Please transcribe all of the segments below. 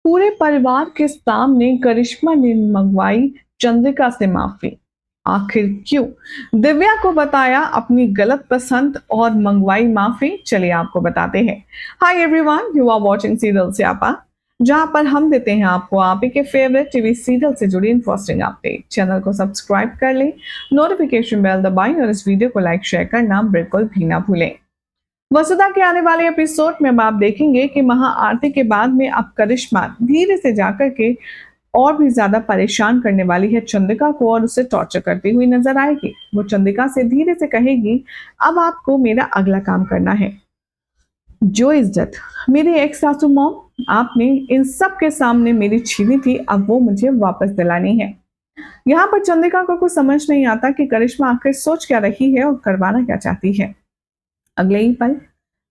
पूरे परिवार के सामने करिश्मा ने मंगवाई चंद्रिका से माफी। आखिर क्यों? दिव्या को बताया अपनी गलत पसंद और मंगवाई माफी। चलिए आपको बताते हैं। Hi everyone, you are watching serial Syapa, जहां पर हम देते हैं आपको आप ही के फेवरेट टीवी सीरियल से जुड़ी इंटरेस्टिंग अपडेट। चैनल को सब्सक्राइब कर लें, नोटिफिकेशन बेल दबाएं और इस वीडियो को लाइक शेयर करना बिल्कुल भी ना भूलें। वसुधा के आने वाले एपिसोड में अब आप देखेंगे कि महाआरती के बाद में अब करिश्मा धीरे से जाकर के और भी ज्यादा परेशान करने वाली है चंद्रिका को और उसे टॉर्चर करती हुई नजर आएगी। वो चंद्रिका से धीरे से कहेगी, अब आपको मेरा अगला काम करना है। जो इज्जत मेरी एक्स सासू मॉम आपने इन सब के सामने मेरी छीनी थी, अब वो मुझे वापस दिलानी है। यहाँ पर चंद्रिका को कुछ समझ नहीं आता कि करिश्मा आखिर सोच क्या रही है और करवाना क्या चाहती है। अगले ही पल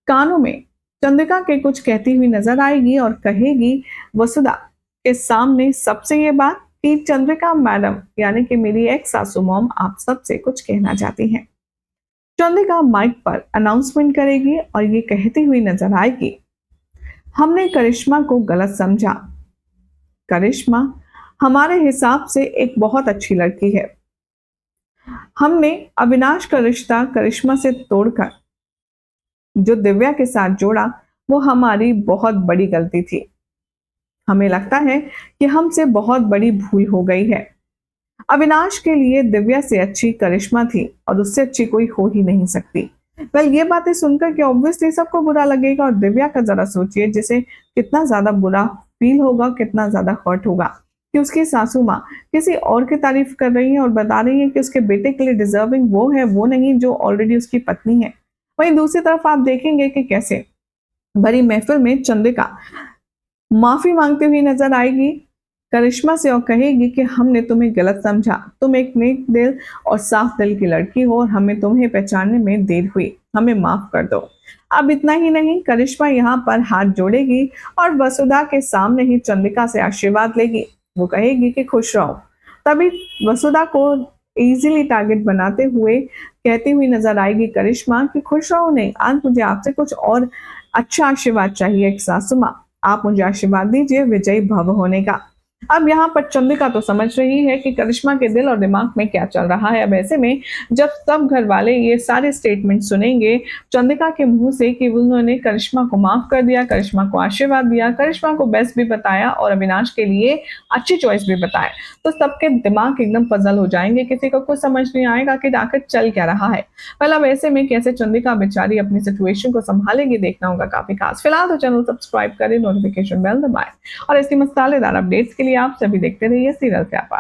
कानों में चंद्रिका के कुछ कहती हुई नजर आएगी और कहेगी वसुधा के सामने सबसे ये बात कि चंद्रिका मैडम यानी कि मेरी एक्स सासू मॉम आप सबसे कुछ कहना चाहती हैं। चंद्रिका माइक पर अनाउंसमेंट करेगी और ये कहती हुई नजर आएगी, हमने करिश्मा को गलत समझा। करिश्मा हमारे हिसाब से एक बहुत अच्छी लड़की है। हमने अविनाश का रिश्ता करिश्मा से तोड़कर जो दिव्या के साथ जोड़ा वो हमारी बहुत बड़ी गलती थी। हमें लगता है कि हमसे बहुत बड़ी भूल हो गई है। अविनाश के लिए दिव्या से अच्छी करिश्मा थी और उससे अच्छी कोई हो ही नहीं सकती। वेल, ये बातें सुनकर के ऑब्वियसली सबको बुरा लगेगा और दिव्या का जरा सोचिए जिसे कितना ज्यादा बुरा फील होगा, कितना ज्यादा हर्ट होगा कि उसकी सासू माँ किसी और की तारीफ कर रही है और बता रही है कि उसके बेटे के लिए डिजर्विंग वो है, वो नहीं जो ऑलरेडी उसकी पत्नी है। वहीं दूसरी तरफ आप देखेंगे कि कैसे भरी महफिल में चंद्रिका माफी मांगती हुई नजर आएगी करिश्मा से और कहेगी कि हमने तुम्हें गलत समझा, तुम एक नेक दिल और साफ दिल की लड़की हो और हमें तुम्हें पहचानने में देर हुई, हमें माफ कर दो। अब इतना ही नहीं, करिश्मा यहाँ पर हाथ जोड़ेगी और वसुधा के सामने ही चंद्रिका से आशीर्वाद लेगी। वो कहेगी कि खुश रहो। तभी वसुधा को इजीली टारगेट बनाते हुए कहती हुई नजर आएगी करिश्मा कि खुश रहो नहीं, आज मुझे आपसे कुछ और अच्छा आशीर्वाद चाहिए। एक सासू माँ, आप मुझे आशीर्वाद दीजिए विजयी भव होने का। अब यहाँ पर चंद्रिका तो समझ रही है कि करिश्मा के दिल और दिमाग में क्या चल रहा है। अब ऐसे में जब सब घर वाले ये सारे स्टेटमेंट सुनेंगे चंद्रिका के मुंह से कि उन्होंने करिश्मा को माफ कर दिया, करिश्मा को आशीर्वाद दिया, करिश्मा को बेस्ट भी बताया और अविनाश के लिए अच्छी चॉइस भी बताया, तो सबके दिमाग एकदम पजल हो जाएंगे। किसी को कुछ समझ नहीं आएगा कि आखिर चल क्या रहा है। पहले अब ऐसे में कैसे चंद्रिका बेचारी अपनी सिचुएशन को संभालेगी, देखना होगा काफी खास। फिलहाल तो चैनल सब्सक्राइब करें, नोटिफिकेशन बेल दबाएं और ऐसी मसालेदार अपडेट्स के लिए आप सभी देखते रहिए सीरियल स्यापा।